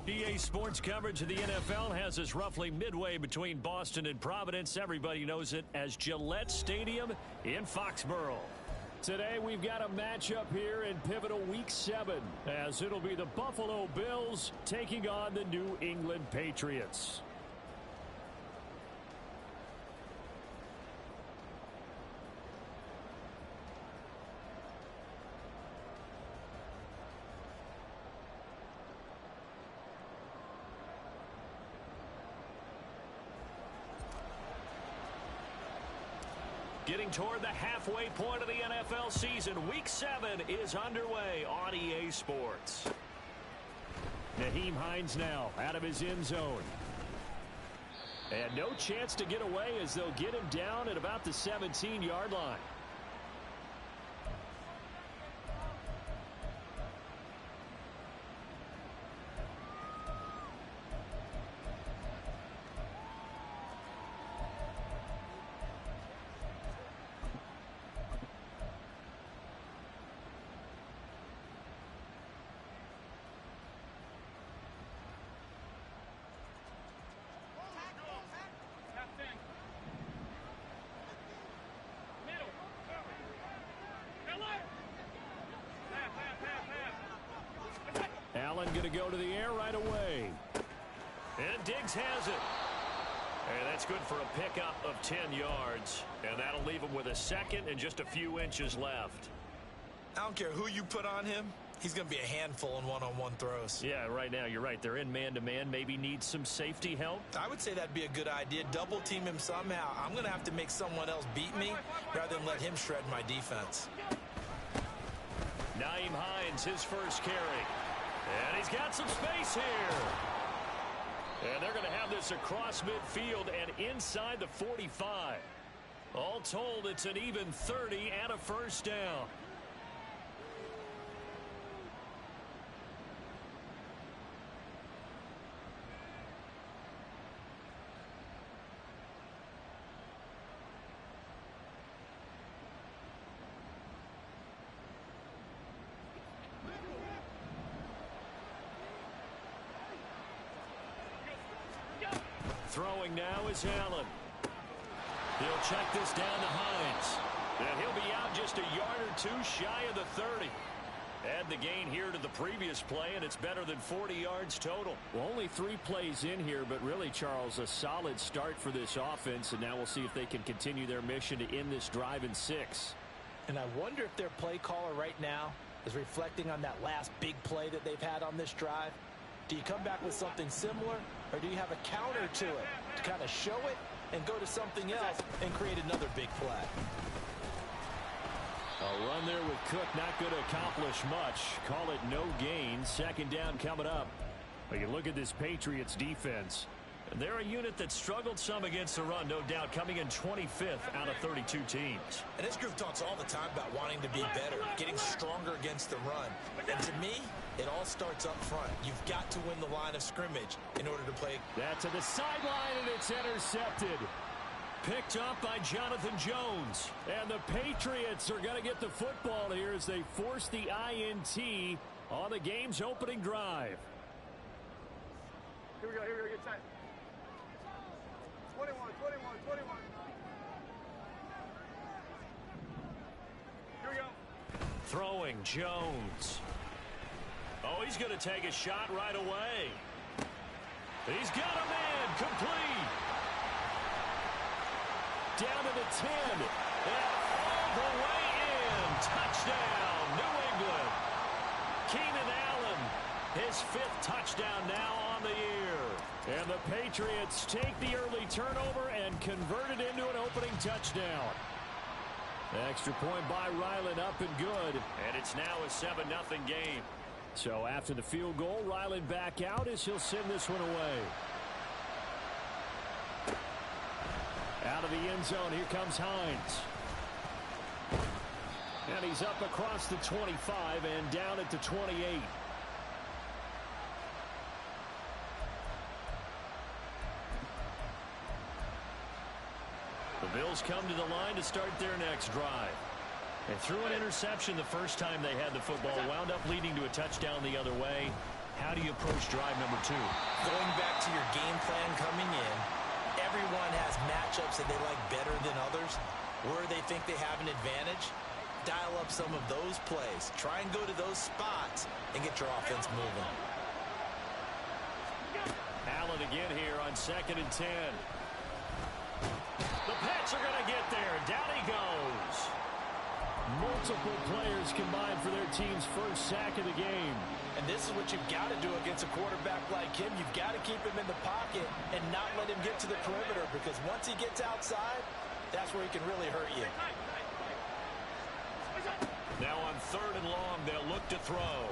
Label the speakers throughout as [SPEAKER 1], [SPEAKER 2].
[SPEAKER 1] EA Sports coverage of the NFL has us roughly midway between Boston and Providence. Everybody knows it as Gillette Stadium in Foxborough. Today we've got a matchup here in pivotal Week 7, as it'll be the Buffalo Bills taking on the New England Patriots. Getting toward the halfway point of the NFL season, Week 7 is underway on EA Sports. Nyheim Hines now out of his end zone. And no chance to get away as they'll get him down at about the 17-yard line. Allen going to go to the air right away. And Diggs has it. And that's good for a pickup of 10 yards. And that'll leave him with a second and just a few inches left.
[SPEAKER 2] I don't care who you put on him. He's going to be a handful in one-on-one throws.
[SPEAKER 1] Yeah, right now, you're right. They're in man-to-man. Maybe needs some safety help.
[SPEAKER 2] I would say that'd be a good idea. Double team him somehow. I'm going to have to make someone else beat me rather than let him shred my defense.
[SPEAKER 1] Nyheim Hines, his first carry. And he's got some space here. And they're going to have this across midfield and inside the 45. All told, it's an even 30 and a first down. Throwing now is Allen. He'll check this down to Hines. And he'll be out just a yard or two shy of the 30. Add the gain here to the previous play, and it's better than 40 yards total. Well, only 3 plays in here, but really, Charles, a solid start for this offense. And now we'll see if they can continue their mission to end this drive in 6.
[SPEAKER 2] And I wonder if their play caller right now is reflecting on that last big play that they've had on this drive. Do you come back with something similar, or do you have a counter to it to kind of show it and go to something else and create another big play?
[SPEAKER 1] A run there with Cook, not going to accomplish much. Call it no gain. Second down coming up. But you look at this Patriots defense. They're a unit that struggled some against the run, no doubt, coming in 25th out of 32 teams.
[SPEAKER 2] And this group talks all the time about wanting to be better, getting stronger against the run. And to me, it all starts up front. You've got to win the line of scrimmage in order to play.
[SPEAKER 1] That's to the sideline, and it's intercepted. Picked up by Jonathan Jones. And the Patriots are going to get the football here as they force the INT on the game's opening drive.
[SPEAKER 3] Here we go, get tight. 21. Here we go.
[SPEAKER 1] Throwing Jones. Oh, he's going to take a shot right away. He's got a man complete. Down to the 10. And all the way in. Touchdown, New England. Keenan Allen, his 5th touchdown now on the year. And the Patriots take the early turnover and convert it into an opening touchdown. Extra point by Ryland, up and good. And it's now a 7-0 game. So after the field goal, Ryland back out as he'll send this one away. Out of the end zone, here comes Hines. And he's up across the 25 and down at the 28. The Bills come to the line to start their next drive. They threw an interception the first time they had the football, wound up leading to a touchdown the other way. How do you approach drive number 2?
[SPEAKER 2] Going back to your game plan coming in, everyone has matchups that they like better than others. Where they think they have an advantage, dial up some of those plays. Try and go to those spots and get your offense moving.
[SPEAKER 1] Allen again here on 2nd and 10. The Pats are going to get there. Down he goes. Multiple players combined for their team's first sack of the game.
[SPEAKER 2] And this is what you've got to do against a quarterback like him. You've got to keep him in the pocket and not let him get to the perimeter, because once he gets outside, that's where he can really hurt you.
[SPEAKER 1] Now on 3rd and long, they'll look to throw.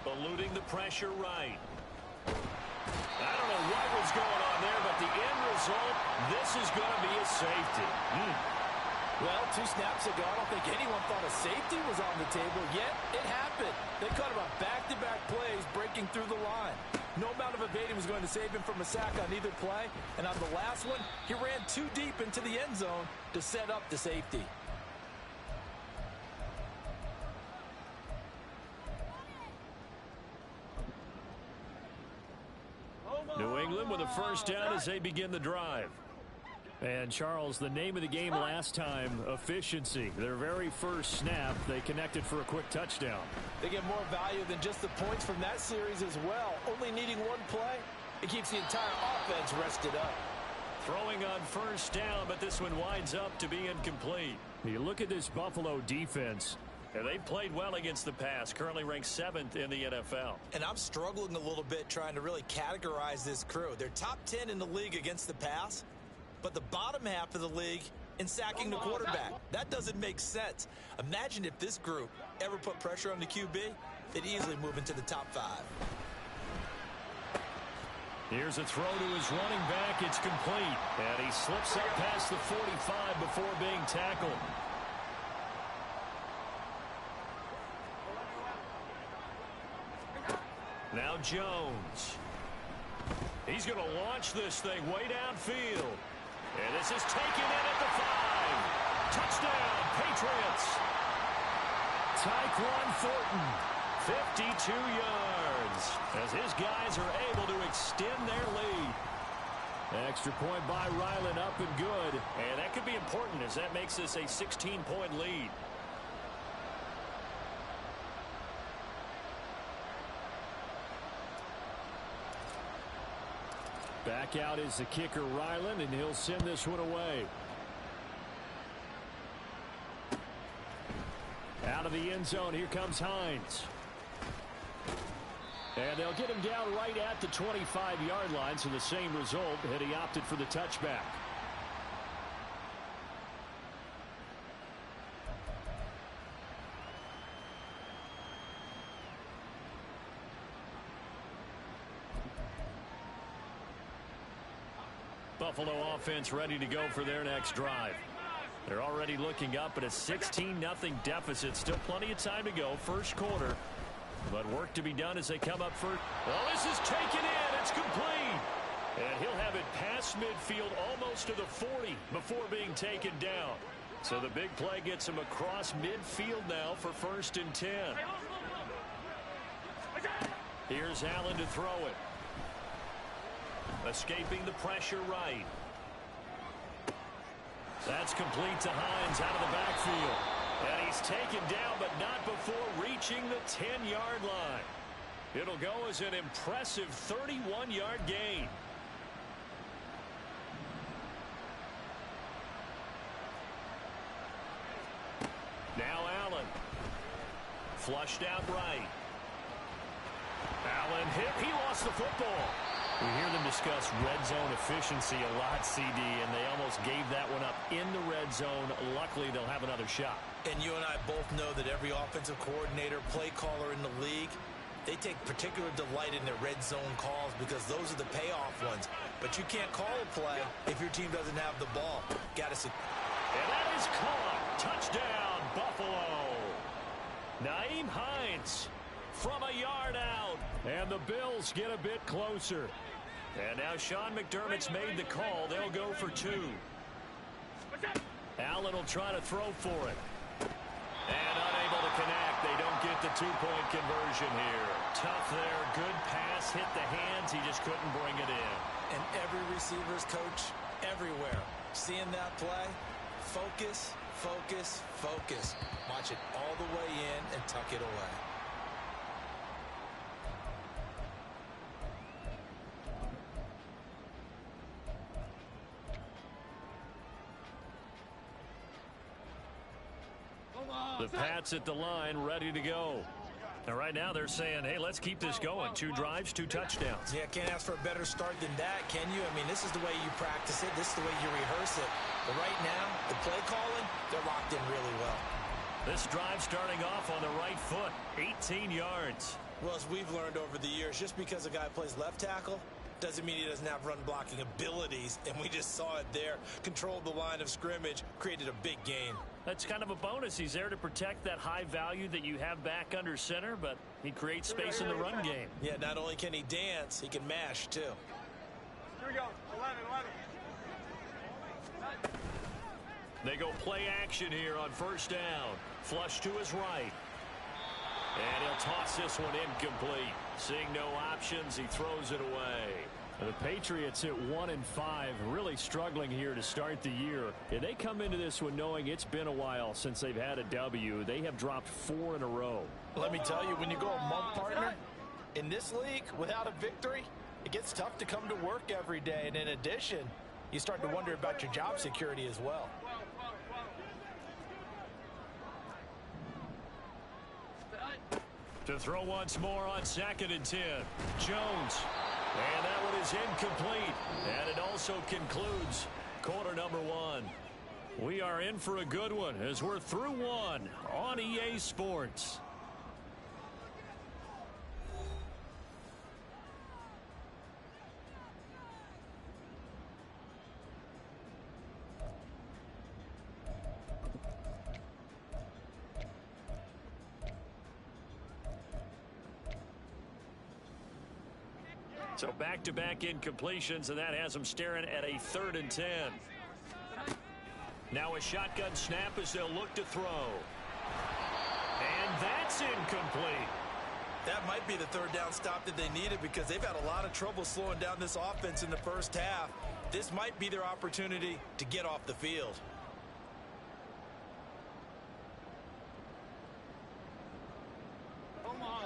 [SPEAKER 1] Eluding the pressure right. I don't know what was going on there, but the end result, this is going to be a safety.
[SPEAKER 2] Well, 2 snaps ago, I don't think anyone thought a safety was on the table, yet it happened. They caught him on back-to-back plays breaking through the line. No amount of evading was going to save him from a sack on either play, and on the last one, he ran too deep into the end zone to set up the safety.
[SPEAKER 1] New England with a first down as they begin the drive.
[SPEAKER 4] And, Charles, the name of the game last time, efficiency. Their very first snap, they connected for a quick touchdown.
[SPEAKER 2] They get more value than just the points from that series as well. Only needing one play, it keeps the entire offense rested up.
[SPEAKER 1] Throwing on first down, but this one winds up to be incomplete.
[SPEAKER 4] You look at this Buffalo defense.
[SPEAKER 1] And they played well against the pass, currently ranked 7th in the NFL.
[SPEAKER 2] And I'm struggling a little bit trying to really categorize this crew. They're top 10 in the league against the pass, but the bottom half of the league in sacking the quarterback. That doesn't make sense. Imagine if this group ever put pressure on the QB, they'd easily move into the top 5.
[SPEAKER 1] Here's a throw to his running back. It's complete. And he slips up past the 45 before being tackled. Now Jones. He's going to launch this thing way downfield. And this is taken in at the 5. Touchdown, Patriots. Tyquan Thornton, 52 yards, as his guys are able to extend their lead.
[SPEAKER 4] Extra point by Ryland, up and good.
[SPEAKER 1] And that could be important, as that makes this a 16-point lead.
[SPEAKER 4] Back out is the kicker, Ryland, and he'll send this one away. Out of the end zone, here comes Hines. And they'll get him down right at the 25-yard line, so the same result, and he opted for the touchback.
[SPEAKER 1] Buffalo offense ready to go for their next drive. They're already looking up at a 16-0 deficit. Still plenty of time to go. First quarter. But work to be done as they come up first. Well, this is taken in. It's complete. And he'll have it past midfield almost to the 40 before being taken down. So the big play gets him across midfield now for 1st and 10. Here's Allen to throw it. Escaping the pressure right. That's complete to Hines out of the backfield. And he's taken down, but not before reaching the 10-yard line. It'll go as an impressive 31-yard gain. Now Allen. Flushed out right. Allen hit. He lost the football. We hear them discuss red zone efficiency a lot, CD, and they almost gave that one up in the red zone. Luckily, they'll have another shot.
[SPEAKER 2] And you and I both know that every offensive coordinator, play caller in the league, they take particular delight in their red zone calls because those are the payoff ones. But you can't call a play if your team doesn't have the ball. Got to see.
[SPEAKER 1] And that is caught. Touchdown, Buffalo. Nyheim Hines from a yard out.
[SPEAKER 4] And the Bills get a bit closer.
[SPEAKER 1] And now Sean McDermott's made the call. They'll go for 2. Allen will try to throw for it. And unable to connect. They don't get the the two-point conversion here. Tough there. Good pass. Hit the hands. He just couldn't bring it in.
[SPEAKER 2] And every receiver's coach everywhere. Seeing that play, focus, focus, focus. Watch it all the way in and tuck it away.
[SPEAKER 4] The Pats at the line, ready to go. And right now they're saying, hey, let's keep this going. 2 drives, 2 touchdowns.
[SPEAKER 2] Yeah, can't ask for a better start than that, can you? I mean, this is the way you practice it. This is the way you rehearse it. But right now, the play calling, they're locked in really well.
[SPEAKER 4] This drive starting off on the right foot, 18 yards.
[SPEAKER 2] Well, as we've learned over the years, just because a guy plays left tackle doesn't mean he doesn't have run blocking abilities. And we just saw it there. Controlled the line of scrimmage, created a big gain.
[SPEAKER 4] That's kind of a bonus. He's there to protect that high value that you have back under center, but he creates space in the run game.
[SPEAKER 2] Yeah, not only can he dance, he can mash, too.
[SPEAKER 3] Here we go. 11.
[SPEAKER 1] They go play action here on first down. Flush to his right. And he'll toss this one incomplete. Seeing no options, he throws it away.
[SPEAKER 4] The Patriots at 1-5, really struggling here to start the year. And they come into this one knowing it's been a while since they've had a W. They have dropped 4 in a row.
[SPEAKER 2] Let me tell you, when you go a month partner in this league without a victory, it gets tough to come to work every day. And in addition, you start to wonder about your job security as well.
[SPEAKER 1] To throw once more on 2nd and 10. Jones. And that one is incomplete. And it also concludes quarter number 1. We are in for a good one as we're through 1 on EA Sports. So back-to-back incompletions, and that has them staring at a 3rd and 10. Now a shotgun snap as they'll look to throw. And that's incomplete.
[SPEAKER 2] That might be the 3rd down stop that they needed because they've had a lot of trouble slowing down this offense in the first half. This might be their opportunity to get off the field.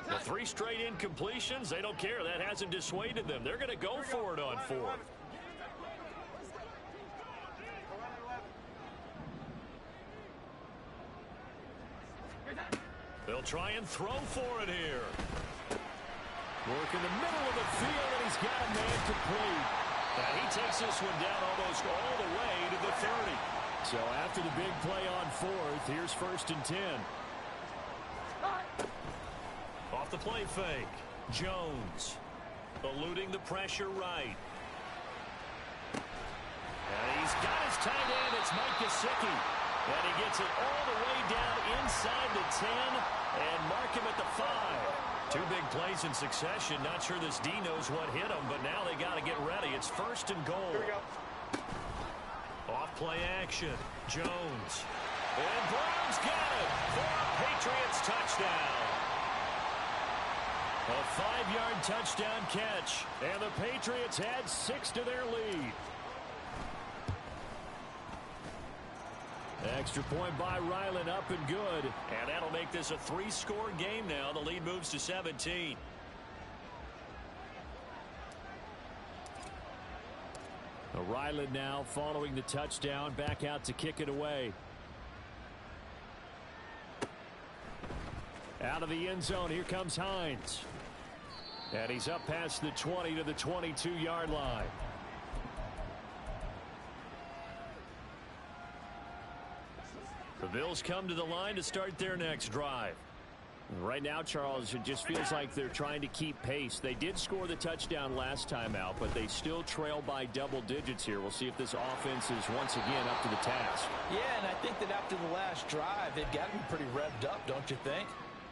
[SPEAKER 1] The 3 straight incompletions, they don't care. That hasn't dissuaded them. They're going to go for it on 4th. They'll try and throw for it here. Work in the middle of the field, and he's got a man complete. And he takes this one down almost all the way to the 30.
[SPEAKER 4] So after the big play on 4th, here's 1st and 10.
[SPEAKER 1] Off the play fake. Jones eluding the pressure right. And he's got his tight end. It's Mike Gesicki. And he gets it all the way down inside the 10 and mark him at the 5. 2 big plays in succession. Not sure this D knows what hit him, but now they got to get ready. It's 1st and goal.
[SPEAKER 3] Here we go.
[SPEAKER 1] Off play action. Jones. And Brown's got it for a Patriots touchdown. A 5-yard touchdown catch, and the Patriots add 6 to their lead. Extra point by Ryland, up and good. And that'll make this a 3-score game now. The lead moves to 17.
[SPEAKER 4] Ryland now following the touchdown, back out to kick it away. Out of the end zone, here comes Hines. And he's up past the 20 to the 22-yard line. The Bills come to the line to start their next drive. Right now, Charles, it just feels like they're trying to keep pace. They did score the touchdown last time out, but they still trail by double digits here. We'll see if this offense is once again up to the task.
[SPEAKER 2] Yeah, and I think that after the last drive, they've got to be pretty revved up, don't you think?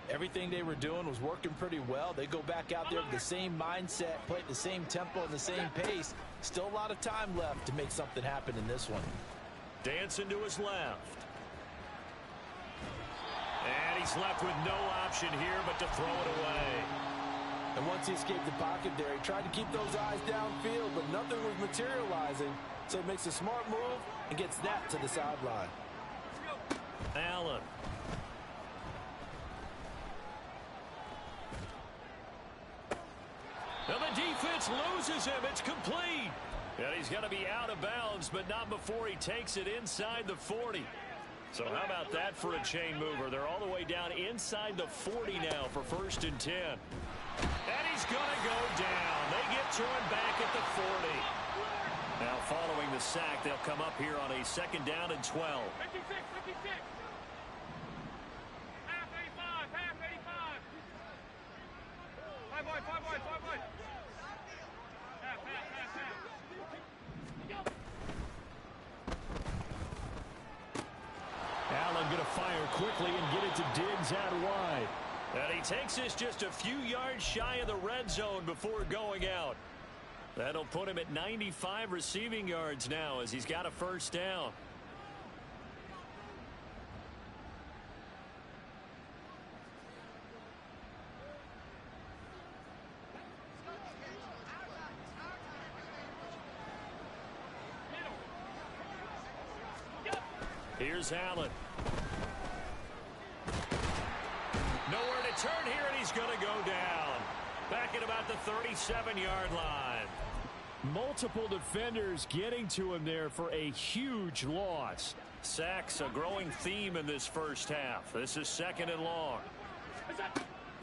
[SPEAKER 2] Everything they were doing was working pretty well. They go back out there with the same mindset, play at the same tempo and the same pace. Still a lot of time left to make something happen in this one.
[SPEAKER 1] Dancing to his left. And he He's left with no option here but to throw it away.
[SPEAKER 2] And once he escaped the pocket there, he tried to keep those eyes downfield, but nothing was materializing. So he makes a smart move and gets that to the sideline.
[SPEAKER 1] Allen. And the defense loses him. It's complete. And he's going to be out of bounds, but not before he takes it inside the 40. So how about that for a chain mover? They're all the way down inside the 40 now for 1st and 10. And he's going to go down. They get to him back at the 40. Now following the sack, they'll come up here on a 2nd down and 12.
[SPEAKER 3] 56, 56. Half 85, half 85. 5 wide, 5 wide, 5 wide. Half, half, half, half.
[SPEAKER 1] Allen going to fire quickly and get it to Diggs out wide. And he takes this just a few yards shy of the red zone before going out. That'll put him at 95 receiving yards now as he's got a 1st down. Here's Allen. Nowhere to turn here, and he's going to go down. Back at about the 37-yard line. Multiple defenders getting to him there for a huge loss. Sacks a growing theme in this first half. This is 2nd and long.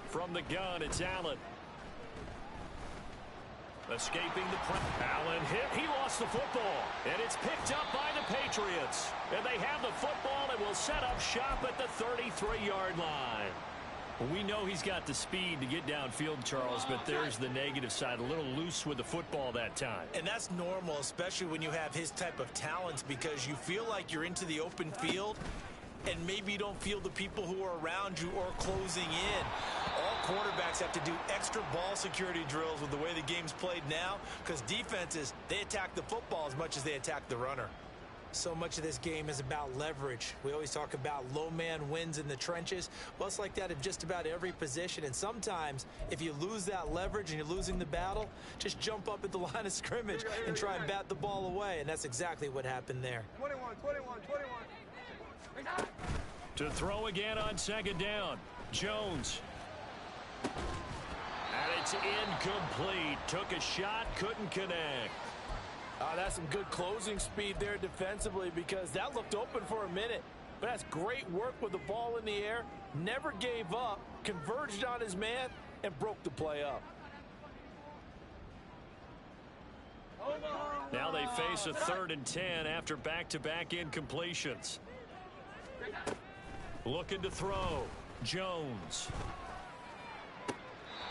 [SPEAKER 1] From the gun, it's Allen. Escaping the press. Allen hit. He lost the football. And it's picked up by the Patriots. And they have the football and will set up shop at the 33-yard line. We know he's got the speed to get downfield, Charles, but there's the negative side. A little loose with the football that time.
[SPEAKER 2] And that's normal, especially when you have his type of talents, because you feel like you're into the open field and maybe you don't feel the people who are around you or closing in. All quarterbacks have to do extra ball security drills with the way the game's played now, because defenses, they attack the football as much as they attack the runner. So much of this game is about leverage. We always talk about low man wins in the trenches. Well, it's like that in just about every position. And sometimes, if you lose that leverage and you're losing the battle, just jump up at the line of scrimmage and try and bat the ball away. And that's exactly what happened there.
[SPEAKER 3] 21, 21, 21.
[SPEAKER 1] To throw again on 2nd down. Jones. And it's incomplete. Took a shot, couldn't connect.
[SPEAKER 2] That's some good closing speed there defensively, because that looked open for a minute. But that's great work with the ball in the air. Never gave up, converged on his man, and broke the play up.
[SPEAKER 1] Now they face a 3rd and 10 after back-to-back incompletions. Looking to throw. Jones.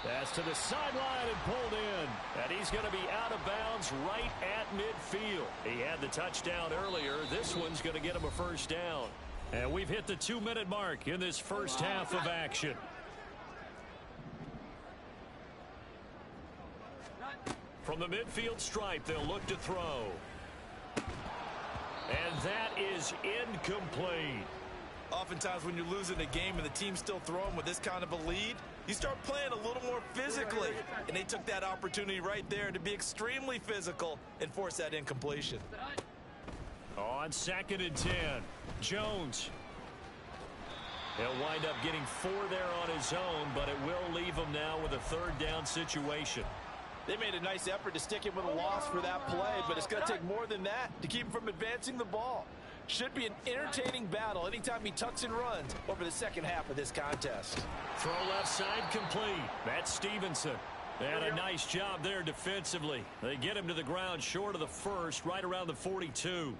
[SPEAKER 1] That's to the sideline and pulled in. And he's going to be out of bounds right at midfield. He had the touchdown earlier. This one's going to get him a 1st down. And we've hit the 2-minute mark in this first half of action. From the midfield stripe, they'll look to throw. And that is incomplete.
[SPEAKER 2] Oftentimes when you're losing a game and the team's still throwing with this kind of a lead, you start playing a little more physically. And they took that opportunity right there to be extremely physical and force that incompletion.
[SPEAKER 1] On 2nd and 10, Jones. He'll wind up getting 4 there on his own, but it will leave him now with a 3rd down situation.
[SPEAKER 2] They made a nice effort to stick him with a loss for that play, but it's going to take more than that to keep him from advancing the ball. Should be an entertaining battle anytime he tucks and runs over the second half of this contest.
[SPEAKER 1] Throw left side complete. That's Stevenson. And a nice job there defensively. They get him to the ground short of the 1st, right around the 42.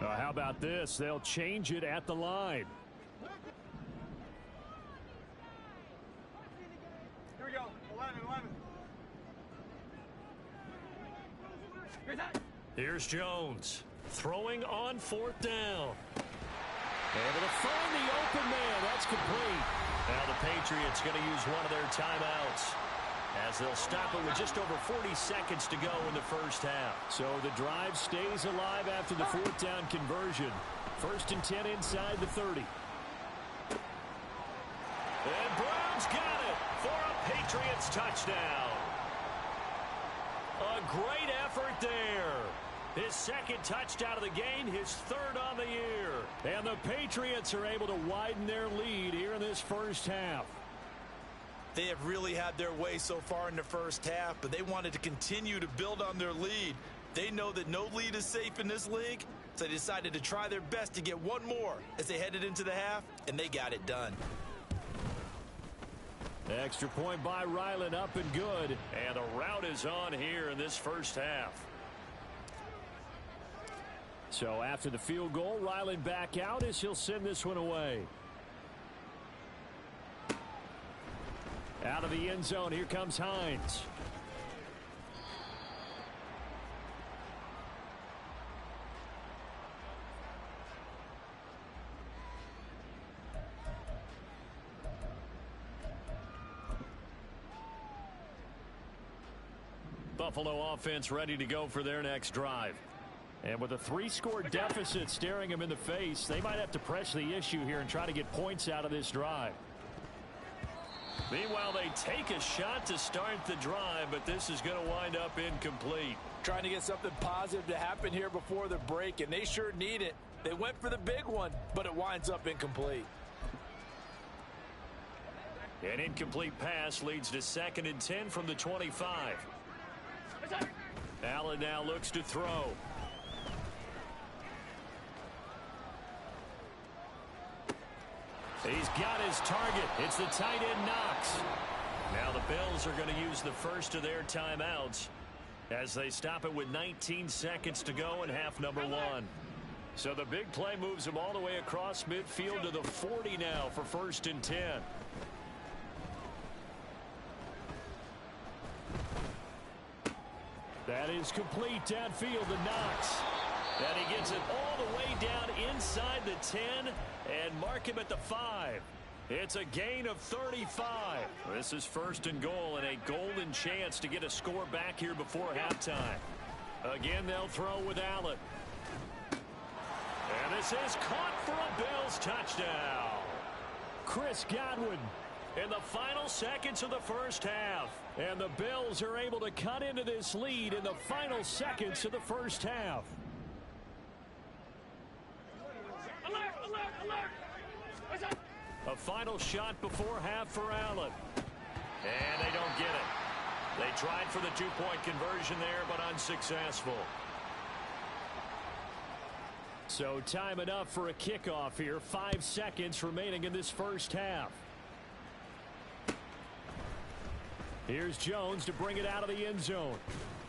[SPEAKER 1] How about this? They'll change it at the line.
[SPEAKER 3] Here we go. 11, 11.
[SPEAKER 1] Here's Jones. Throwing on 4th down. Able to find the open man. That's complete. Now the Patriots going to use one of their timeouts, as they'll stop it with just over 40 seconds to go in the first half. So the drive stays alive after the 4th down conversion. 1st and 10 inside the 30. And Brown's got it for a Patriots touchdown. A great effort there. His second touchdown of the game, his third on the year. And the Patriots are able to widen their lead here in this first half.
[SPEAKER 2] They have really had their way so far in the first half, but they wanted to continue to build on their lead. They know that no lead is safe in this league, so they decided to try their best to get one more as they headed into the half, and they got it done.
[SPEAKER 1] Extra point by Ryland, up and good. And the rout is on here in this first half. So after the field goal, Ryland back out as he'll send this one away. Out of the end zone, here comes Hines. Buffalo offense ready to go for their next drive. And with a 3-score deficit staring them in the face, they might have to press the issue here and try to get points out of this drive. Meanwhile, they take a shot to start the drive, but this is going to wind up incomplete.
[SPEAKER 2] Trying to get something positive to happen here before the break, and they sure need it. They went for the big one, but it winds up incomplete.
[SPEAKER 1] An incomplete pass leads to 2nd and 10 from the 25. Allen now looks to throw. He's got his target. It's the tight end Knox. Now the Bills are going to use the first of their timeouts as they stop it with 19 seconds to go in half number 1. So the big play moves them all the way across midfield to the 40 now for 1st and 10. That is complete downfield to Knox. And he gets it all the way down inside the 10 and mark him at the 5. It's a gain of 35. This is 1st and goal and a golden chance to get a score back here before halftime. Again, they'll throw with Allen. And this is caught for a Bills touchdown. Chris Godwin in the final seconds of the first half. And the Bills are able to cut into this lead in the final seconds of the first half. A final shot before half for Allen. And they don't get it. They tried for the 2-point conversion there, but unsuccessful. So time enough for a kickoff here. 5 seconds remaining in this first half. Here's Jones to bring it out of the end zone.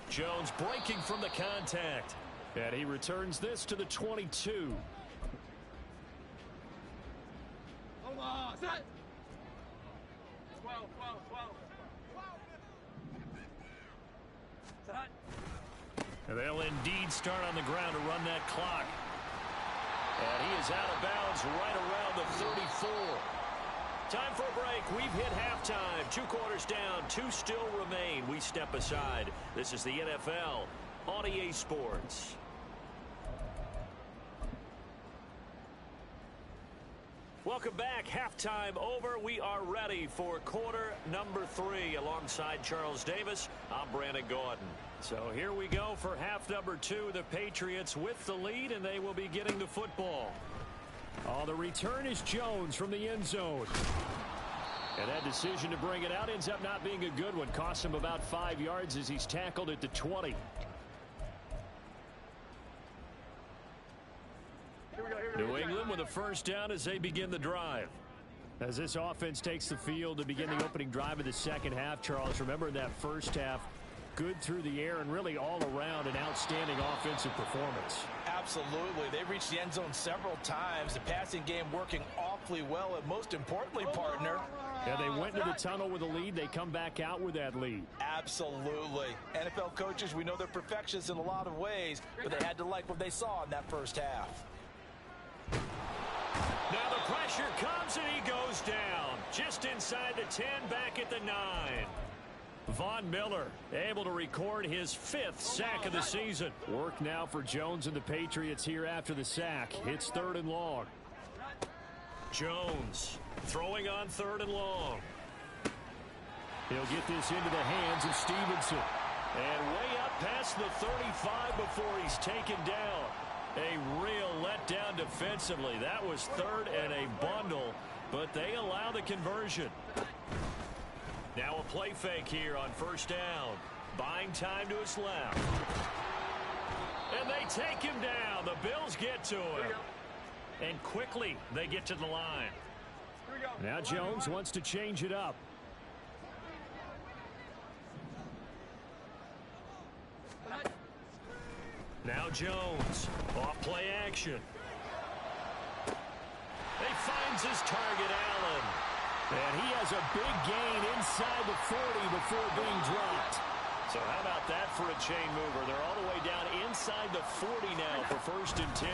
[SPEAKER 1] Jones breaking from the contact. And he returns this to the 22.
[SPEAKER 3] Hold on, set. 12. Set.
[SPEAKER 1] And they'll indeed start on the ground to run that clock. And he is out of bounds right around the 34. Time for a break. We've hit halftime. 2 quarters down. 2 still remain. We step aside. This is the NFL on EA Sports. Welcome back. Halftime over. We are ready for quarter number 3. Alongside Charles Davis, I'm Brandon Gordon. So here we go for half number 2. The Patriots with the lead, and they will be getting the football. Oh, the return is Jones from the end zone. And that decision to bring it out ends up not being a good one. Costs him about 5 yards as he's tackled at the 20. New England with a first down as they begin the drive. As this offense takes the field to begin the opening drive of the second half, Charles, remember that first half, good through the air and really all around an outstanding offensive performance.
[SPEAKER 2] Absolutely. They reached the end zone several times. The passing game working awfully well, and most importantly, partner.
[SPEAKER 1] Yeah, they went into the tunnel with a lead. They come back out with that lead.
[SPEAKER 2] Absolutely. NFL coaches, we know they're perfectionists in a lot of ways, but they had to like what they saw in that first half.
[SPEAKER 1] Now the pressure comes and he goes down. Just inside the 10, back at the 9. Von Miller able to record his 5th sack of the season. Work now for Jones and the Patriots here after the sack. It's 3rd and long. Jones throwing on 3rd and long.
[SPEAKER 4] He'll get this into the hands of Stevenson.
[SPEAKER 1] And way up past the 35 before he's taken down. A real letdown defensively. That was 3rd and a bundle, but they allow the conversion. Now a play fake here on 1st down. Buying time to his left. And they take him down. The Bills get to him. And quickly they get to the line.
[SPEAKER 4] Now Jones wants to change it up.
[SPEAKER 1] Now Jones, off play action. He finds his target, Allen.
[SPEAKER 4] And he has a big gain inside the 40 before being dropped.
[SPEAKER 1] So how about that for a chain mover? They're all the way down inside the 40 now for 1st and 10.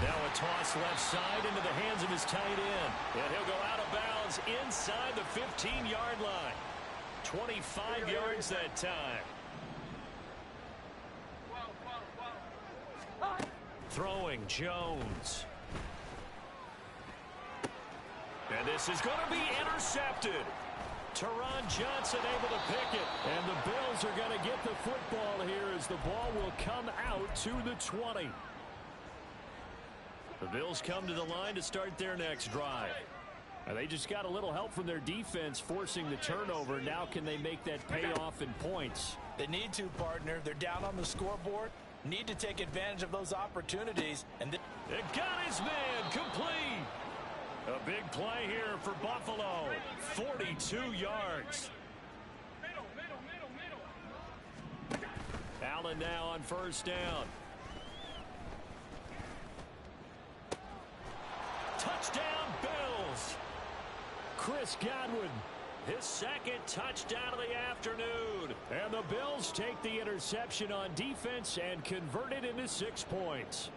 [SPEAKER 1] Now a toss left side into the hands of his tight end. And he'll go out of bounds inside the 15-yard line. 25 yards that time. Throwing Jones. And this is going to be intercepted. Teron Johnson able to pick it.
[SPEAKER 4] And the Bills are going to get the football here as the ball will come out to the 20.
[SPEAKER 1] The Bills come to the line to start their next drive.
[SPEAKER 4] And they just got a little help from their defense forcing the turnover. Now can they make that pay off in points?
[SPEAKER 2] They need to, partner. They're down on the scoreboard. Need to take advantage of those opportunities. And
[SPEAKER 1] it got his man complete. A big play here for Buffalo. 42 yards. Allen now on 1st down. Touchdown, Bills.
[SPEAKER 4] Chris Godwin.
[SPEAKER 1] His 2nd touchdown of the afternoon.
[SPEAKER 4] And the Bills take the interception on defense and convert it into 6 points.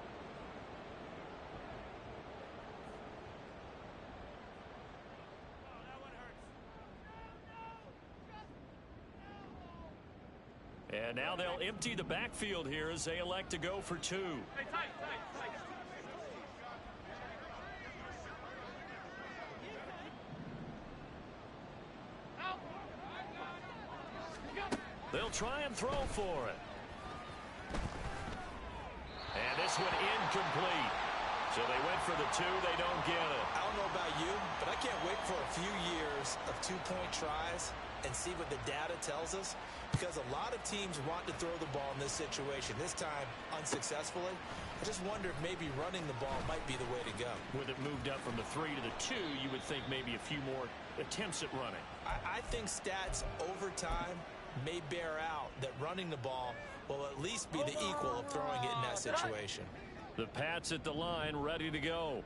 [SPEAKER 1] And now they'll empty the backfield here as they elect to go for 2. They'll try and throw for it. And this one incomplete. So they went for the 2. They don't get it.
[SPEAKER 2] I don't know about you, but I can't wait for a few years of 2-point tries and see what the data tells us, because a lot of teams want to throw the ball in this situation. This time, unsuccessfully. I just wonder if maybe running the ball might be the way to go.
[SPEAKER 1] With it moved up from the 3 to the 2, you would think maybe a few more attempts at running.
[SPEAKER 2] I think stats over time may bear out that running the ball will at least be the equal of throwing it in that situation.
[SPEAKER 1] The Pats at the line, ready to go.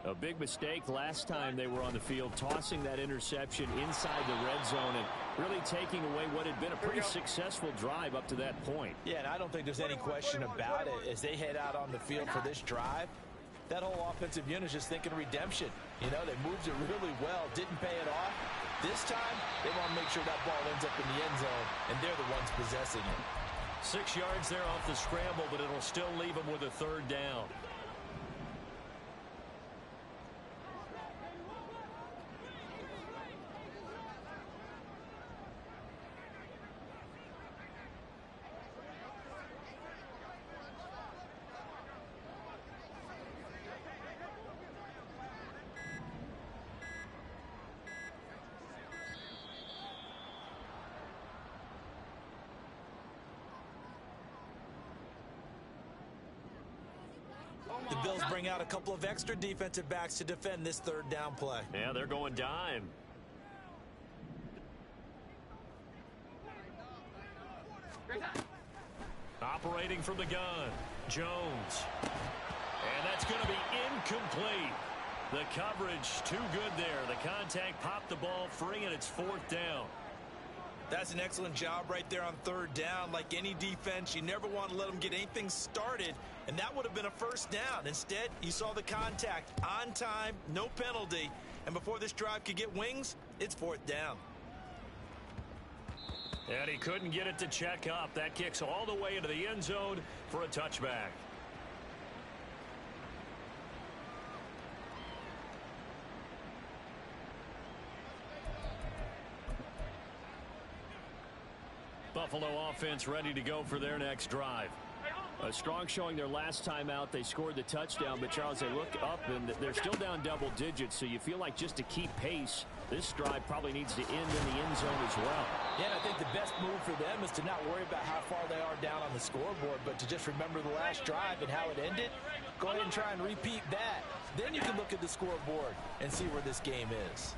[SPEAKER 4] A big mistake last time they were on the field, tossing that interception inside the red zone and really taking away what had been a pretty successful drive up to that point.
[SPEAKER 2] Yeah, and I don't think there's any question about it. As they head out on the field for this drive, that whole offensive unit is just thinking redemption. You know, they moved it really well, didn't pay it off. This time, they want to make sure that ball ends up in the end zone, and they're the ones possessing it.
[SPEAKER 1] 6 yards there off the scramble, but it'll still leave them with a 3rd down.
[SPEAKER 2] The Bills bring out a couple of extra defensive backs to defend this 3rd down play.
[SPEAKER 1] Yeah, they're going dime. Operating from the gun, Jones. And that's going to be incomplete. The coverage too good there. The contact popped the ball free, and it's 4th down.
[SPEAKER 2] That's an excellent job right there on 3rd down. Like any defense, you never want to let them get anything started, and that would have been a 1st down. Instead, you saw the contact on time, no penalty, and before this drive could get wings, it's 4th down.
[SPEAKER 1] And he couldn't get it to check up. That kicks all the way into the end zone for a touchback. Buffalo offense ready to go for their next drive.
[SPEAKER 4] A strong showing their last time out. They scored the touchdown, but Charles, they look up and they're still down double digits, so you feel like just to keep pace, this drive probably needs to end in the end zone as well.
[SPEAKER 2] Yeah, and I think the best move for them is to not worry about how far they are down on the scoreboard, but to just remember the last drive and how it ended. Go ahead and try and repeat that. Then you can look at the scoreboard and see where this game is.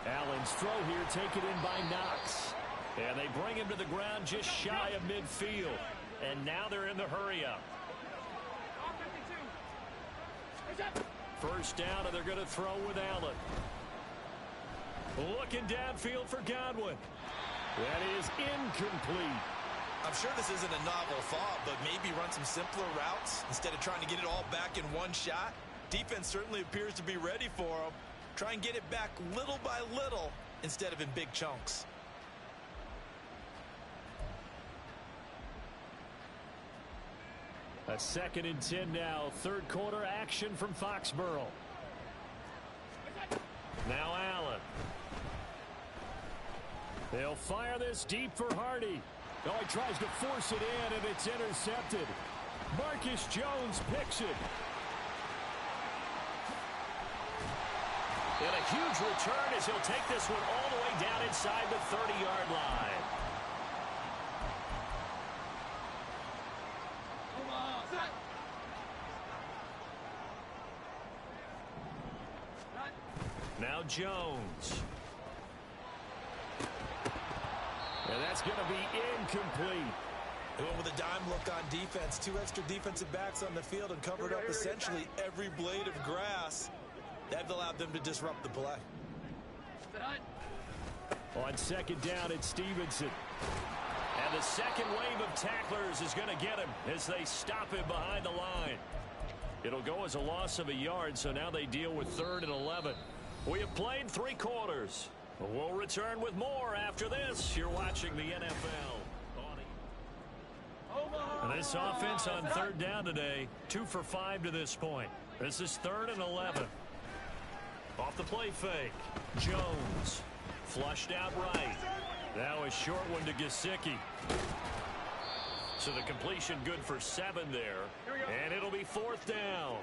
[SPEAKER 1] Allen's throw here taken in by Knox. And they bring him to the ground just shy of midfield. And now they're in the hurry-up. First down, and they're going to throw with Allen. Looking downfield for Godwin. That is incomplete.
[SPEAKER 2] I'm sure this isn't a novel thought, but maybe run some simpler routes instead of trying to get it all back in one shot. Defense certainly appears to be ready for them. Try and get it back little by little instead of in big chunks.
[SPEAKER 1] A 2nd and 10 now. Third quarter action from Foxborough. Now Allen. They'll fire this deep for Hardy. Oh, he tries to force it in, and it's intercepted. Marcus Jones picks it. And a huge return as he'll take this one all the way down inside the 30-yard line. Now Jones. And that's going to be incomplete.
[SPEAKER 2] They went with a dime look on defense. 2 extra defensive backs on the field and covered up essentially every blade of grass. That allowed them to disrupt the play.
[SPEAKER 1] On 2nd down, it's Stevenson. And the second wave of tacklers is going to get him as they stop him behind the line. It'll go as a loss of a yard, so now they deal with 3rd and 11. We have played 3 quarters. We'll return with more after this. You're watching the NFL. And this offense on 3rd down today, 2 for 5 to this point. This is 3rd and 11. Off the play fake. Jones. Flushed out right. Now a short one to Gesicki. So the completion good for 7 there. And it'll be 4th down.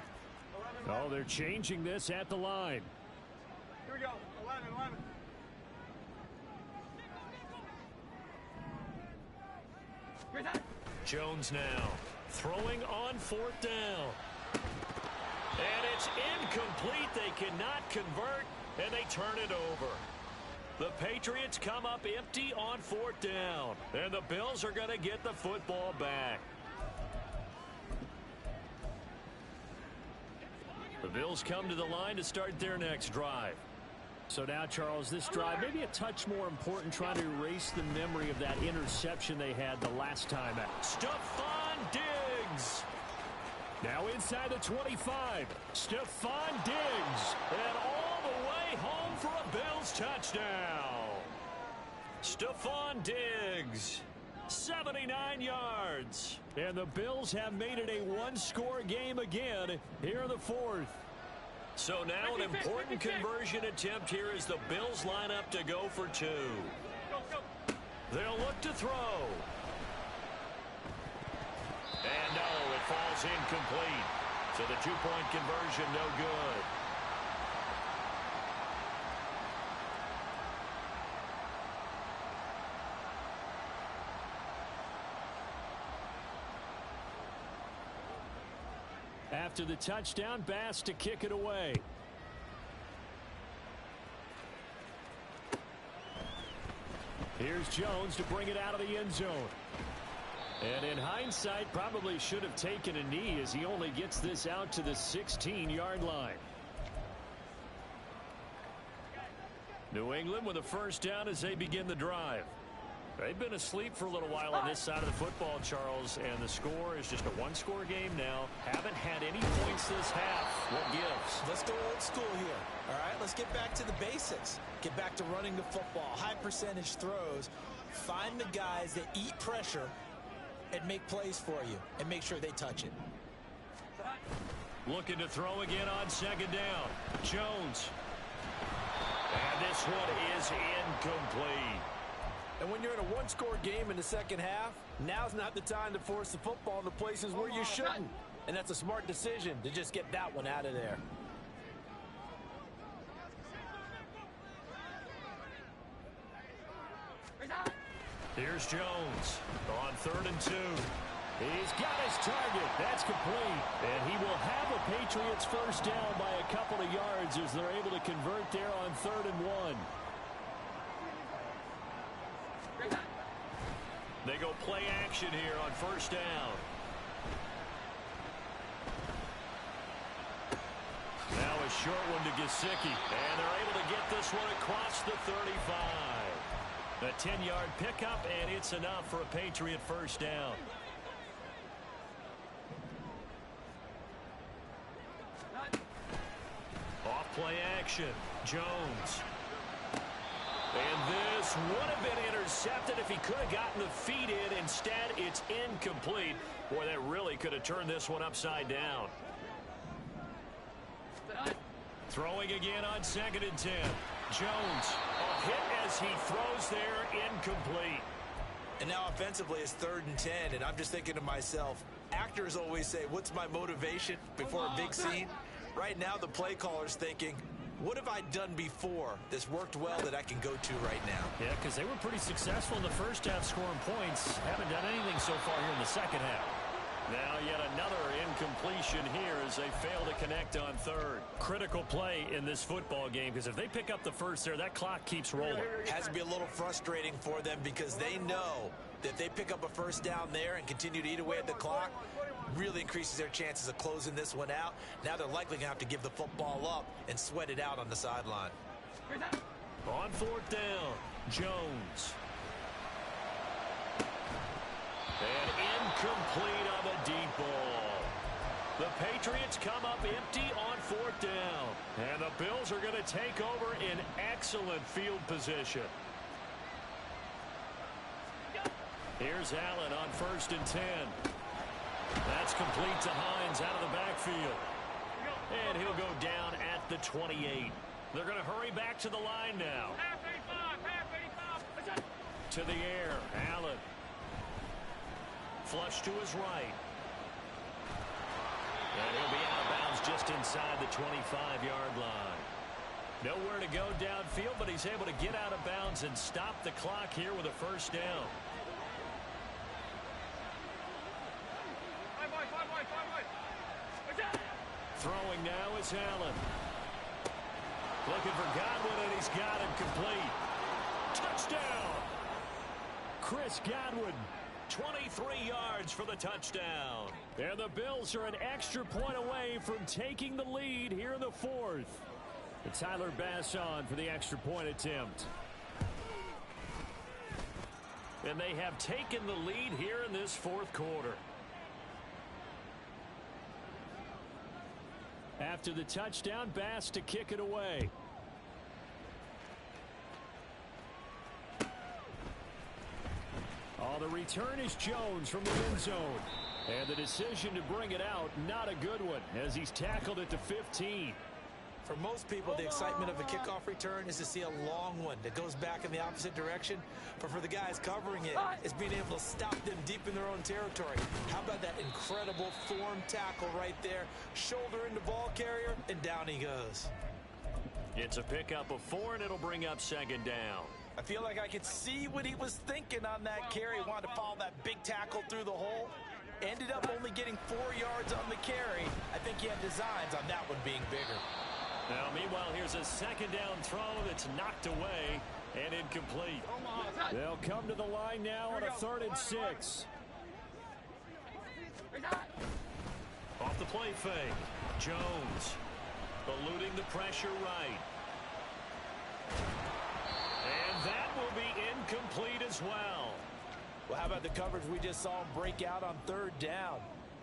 [SPEAKER 1] Oh, they're changing this at the line.
[SPEAKER 3] Here we go. 11.
[SPEAKER 1] Jones now throwing on 4th down. And it's incomplete. They cannot convert, and they turn it over. The Patriots come up empty on 4th down, and the Bills are going to get the football back. The Bills come to the line to start their next drive. So now, Charles, this drive maybe a touch more important, trying to erase the memory of that interception they had the last time out. Stephon Diggs. Now inside the 25. Stephon Diggs. And all the way home for a Bills touchdown. Stephon Diggs. 79 yards. And the Bills have made it a one-score game again here in the 4th. So now an important conversion attempt here as the Bills line up to go for 2. They'll look to throw. And no, it falls incomplete. So the 2-point conversion no good. After the touchdown, Bass to kick it away. Here's Jones to bring it out of the end zone. And in hindsight, probably should have taken a knee as he only gets this out to the 16-yard line. New England with a 1st down as they begin the drive. They've been asleep for a little while on this side of the football, Charles, and the score is just a one-score game now. Haven't had any points this half. What gives?
[SPEAKER 2] Let's go old school here. All right, let's get back to the basics. Get back to running the football, high percentage throws, Find the guys that eat pressure and make plays for you and make sure they touch it.
[SPEAKER 4] Looking to throw again on second down. Jones. And this one is incomplete.
[SPEAKER 2] And when you're in a one-score game in the second half, now's not the time to force the football in the places where you shouldn't. And that's a smart decision to just get that one out of there.
[SPEAKER 4] Here's Jones on 3rd and 2. He's got his target. That's complete. And he will have a Patriots first down by a couple of yards as they're able to convert there on 3rd and 1. They go play action here on first down. Now a short one to Gesicki. And they're able to get this one across the 35. A 10-yard pickup, and it's enough for a Patriot first down. Off play action. Jones. And this would have been intercepted if he could have gotten the feet in. Instead, it's incomplete. Boy, that really could have turned this one upside down. Throwing again on 2nd and 10. Jones, a hit as he throws there, incomplete.
[SPEAKER 2] And now offensively it's 3rd and 10, and I'm just thinking to myself, actors always say, what's my motivation before a big scene? Right now the play caller's thinking, what have I done before that's worked well that I can go to right now?
[SPEAKER 4] Yeah, because they were pretty successful in the first half scoring points. Haven't done anything so far here in the second half. Now yet another incompletion here as they fail to connect on 3rd. Critical play in this football game because if they pick up the first there, that clock keeps rolling.
[SPEAKER 2] Has to be a little frustrating for them because they know that if they pick up a first down there and continue to eat away at the clock, really increases their chances of closing this one out. Now they're likely going to have to give the football up and sweat it out on the sideline.
[SPEAKER 4] On 4th down, Jones. And incomplete on the deep ball. The Patriots come up empty on 4th down. And the Bills are going to take over in excellent field position. Here's Allen on 1st and 10. That's complete to Hines out of the backfield. And he'll go down at the 28. They're going to hurry back to the line now. To the air, Allen. Flush to his right. And he'll be out of bounds just inside the 25-yard line. Nowhere to go downfield, but he's able to get out of bounds and stop the clock here with a first down. Throwing now is Allen. Looking for Godwin, and he's got him complete. Touchdown! Chris Godwin. 23 yards for the touchdown. And the Bills are an extra point away from taking the lead here in the 4th. It's Tyler Bass on for the extra point attempt. And they have taken the lead here in this 4th quarter. After the touchdown, Bass to kick it away. Oh, the return is Jones from the end zone. And the decision to bring it out, not a good one, as he's tackled at the 15.
[SPEAKER 2] For most people, the excitement of a kickoff return is to see a long one that goes back in the opposite direction. But for the guys covering it, it's being able to stop them deep in their own territory. How about that incredible form tackle right there? Shoulder into ball carrier, and down he goes.
[SPEAKER 4] It's a pickup of 4, and it'll bring up 2nd down.
[SPEAKER 2] I feel like I could see what he was thinking on that carry. He wanted to follow that big tackle through the hole. Ended up only getting 4 yards on the carry. I think he had designs on that one being bigger.
[SPEAKER 4] Now, meanwhile, here's a 2nd down throw that's knocked away and incomplete. They'll come to the line now on a 3rd and 6. Off the play fake. Jones eluding the pressure right. And that will be incomplete as well.
[SPEAKER 2] Well, how about the coverage we just saw him break out on 3rd down?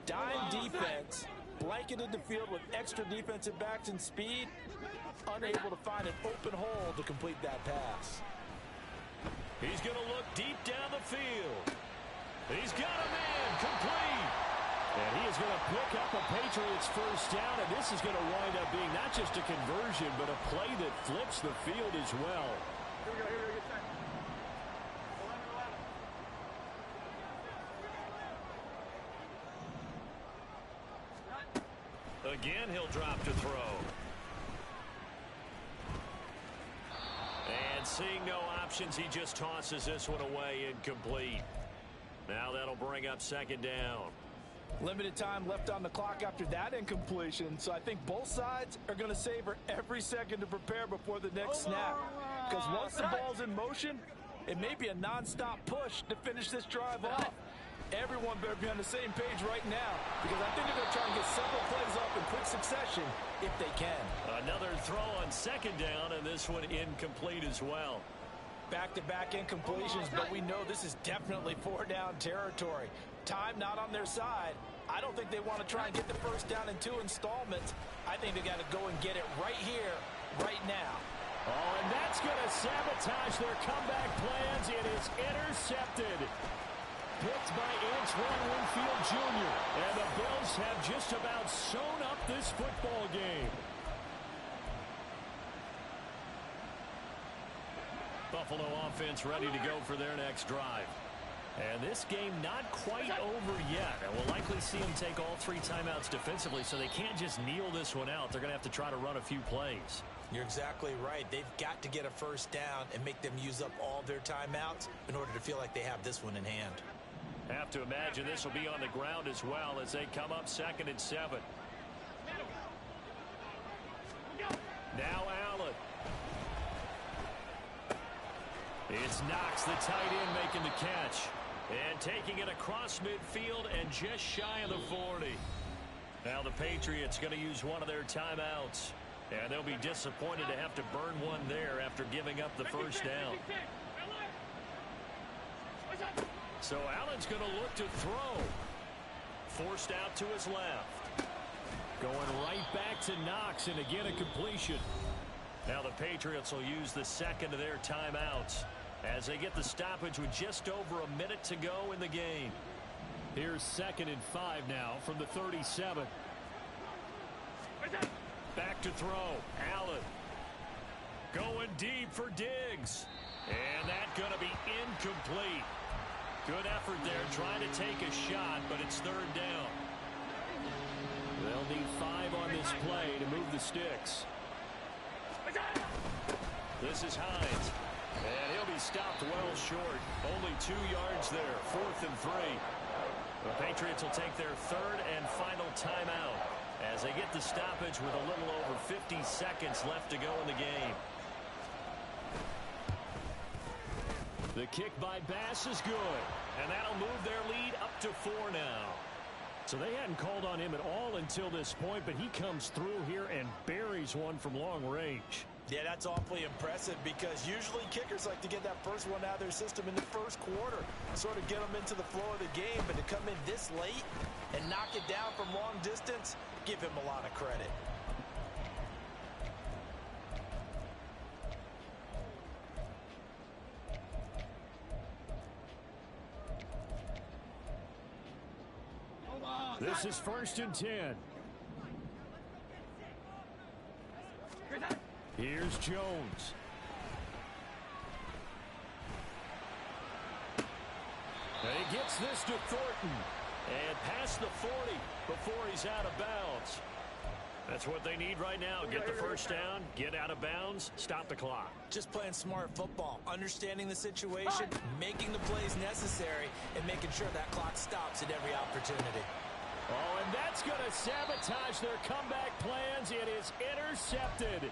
[SPEAKER 2] Dime defense, blanketed the field with extra defensive backs and speed, unable to find an open hole to complete that pass.
[SPEAKER 1] He's going to look deep down the field. He's got a man complete. And he is going to pick up a Patriots first down, and this is going to wind up being not just a conversion, but a play that flips the field as well.
[SPEAKER 3] Here we go, get set. 11.
[SPEAKER 1] Again, he'll drop to throw. And seeing no options, he just tosses this one away, incomplete. Now that'll bring up second down.
[SPEAKER 2] Limited time left on the clock after that incompletion, so I think both sides are going to savor every second to prepare before the next snap. Because once the ball's in motion, it may be a non-stop push to finish this drive off. Everyone better be on the same page right now, because I think they're going to try and get several plays off in quick succession if they can.
[SPEAKER 1] Another throw on second down, and this one incomplete as well.
[SPEAKER 2] Back-to-back incompletions, but we know this is definitely four-down territory. Time not on their side. I don't think they want to try and get the first down in 2 installments. I think they got to go and get it right here, right now.
[SPEAKER 1] Oh, and that's going to sabotage their comeback plans. It is intercepted. Picked by Antoine Winfield Jr. And the Bills have just about sewn up this football game. Buffalo offense ready to go for their next drive. And this game not quite over yet. And we'll likely see them take all 3 timeouts defensively, so they can't just kneel this one out. They're going to have to try to run a few plays.
[SPEAKER 2] You're exactly right. They've got to get a first down and make them use up all their timeouts in order to feel like they have this one in hand.
[SPEAKER 1] Have to imagine this will be on the ground as well as they come up 2nd and 7. Now Allen. It's Knox, the tight end, making the catch. And taking it across midfield and just shy of the 40. Now the Patriots going to use one of their timeouts. And they'll be disappointed to have to burn one there after giving up the first down. So Allen's going to look to throw. Forced out to his left. Going right back to Knox, and again a completion. Now the Patriots will use the second of their timeouts as they get the stoppage with just over a minute to go in the game. Here's 2nd and 5 now from the 37. Back to throw. Allen. Going deep for Diggs. And that's going to be incomplete. Good effort there trying to take a shot, but it's 3rd down. They'll need 5 on this play to move the sticks. This is Hines. And he'll be stopped well short. Only 2 yards there. 4th and 3. The Patriots will take their 3rd and final timeout as they get the stoppage with a little over 50 seconds left to go in the game. The kick by Bass is good. And that'll move their lead up to 4 now. So they hadn't called on him at all until this point, but he comes through here and buries one from long range.
[SPEAKER 2] Yeah, that's awfully impressive because usually kickers like to get that first one out of their system in the first quarter, sort of get them into the flow of the game, but to come in this late and knock it down from long distance, give him a lot of credit.
[SPEAKER 1] This is 1st and 10. Here's Jones. And he gets this to Thornton. And past the 40 before he's out of bounds. That's what they need right now. Get the first down, get out of bounds, stop the clock.
[SPEAKER 2] Just playing smart football, understanding the situation, making the plays necessary, and making sure that clock stops at every opportunity.
[SPEAKER 1] Oh, and that's going to sabotage their comeback plans. It is intercepted.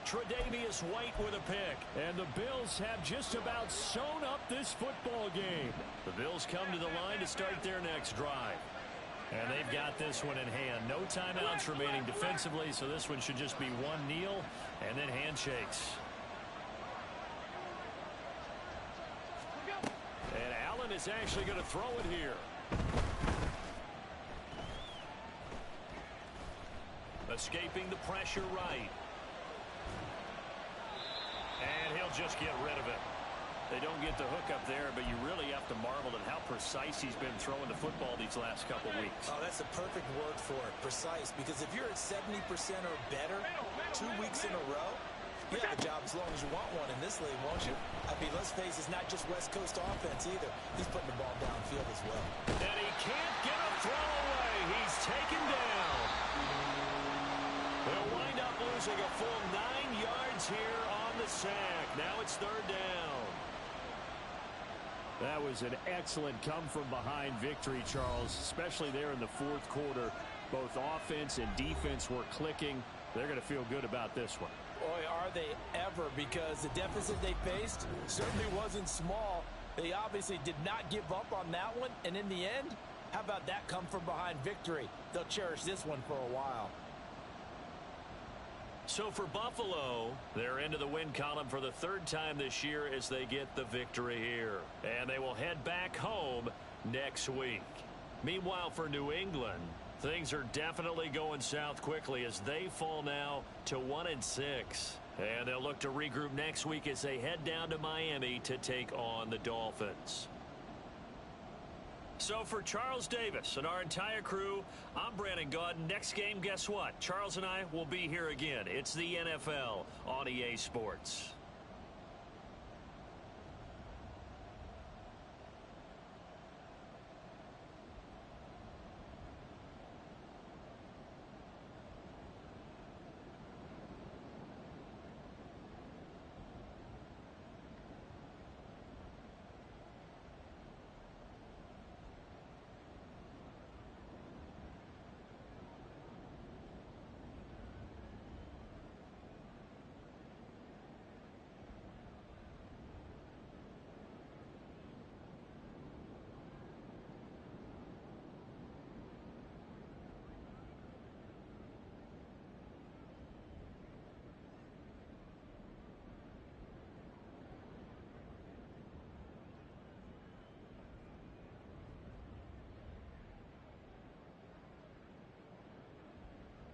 [SPEAKER 1] Tre'Davious White with a pick. And the Bills have just about sewn up this football game. The Bills come to the line to start their next drive. And they've got this one in hand. No timeouts remaining defensively, so this one should just be one kneel and then handshakes. And Allen is actually going to throw it here. Escaping the pressure right. And he'll just get rid of it.
[SPEAKER 4] They don't get the hook up there, but you really have to marvel at how precise he's been throwing the football these last couple weeks.
[SPEAKER 2] Oh, that's a perfect word for it, precise, because if you're at 70% or better 2 weeks in a row, you have a job as long as you want one in this league, won't you? I mean, let's face it, it's not just West Coast offense either. He's putting the ball downfield as well.
[SPEAKER 1] And he can't get a throw away. He's taken down. They'll wind up losing a full 9 yards here on the sack. Now it's third down.
[SPEAKER 4] That was an excellent come-from-behind victory, Charles, especially there in the fourth quarter. Both offense and defense were clicking. They're going to feel good about this one.
[SPEAKER 2] Boy, are they ever, because the deficit they faced certainly wasn't small. They obviously did not give up on that one, and in the end, how about that come-from-behind victory? They'll cherish this one for a while.
[SPEAKER 1] So for Buffalo, they're into the win column for the third time this year as they get the victory here. And they will head back home next week. Meanwhile, for New England, things are definitely going south quickly as they fall now to 1-6. And they'll look to regroup next week as they head down to Miami to take on the Dolphins. So for Charles Davis and our entire crew, I'm Brandon Gaudin. Next game, guess what? Charles and I will be here again. It's the NFL on EA Sports.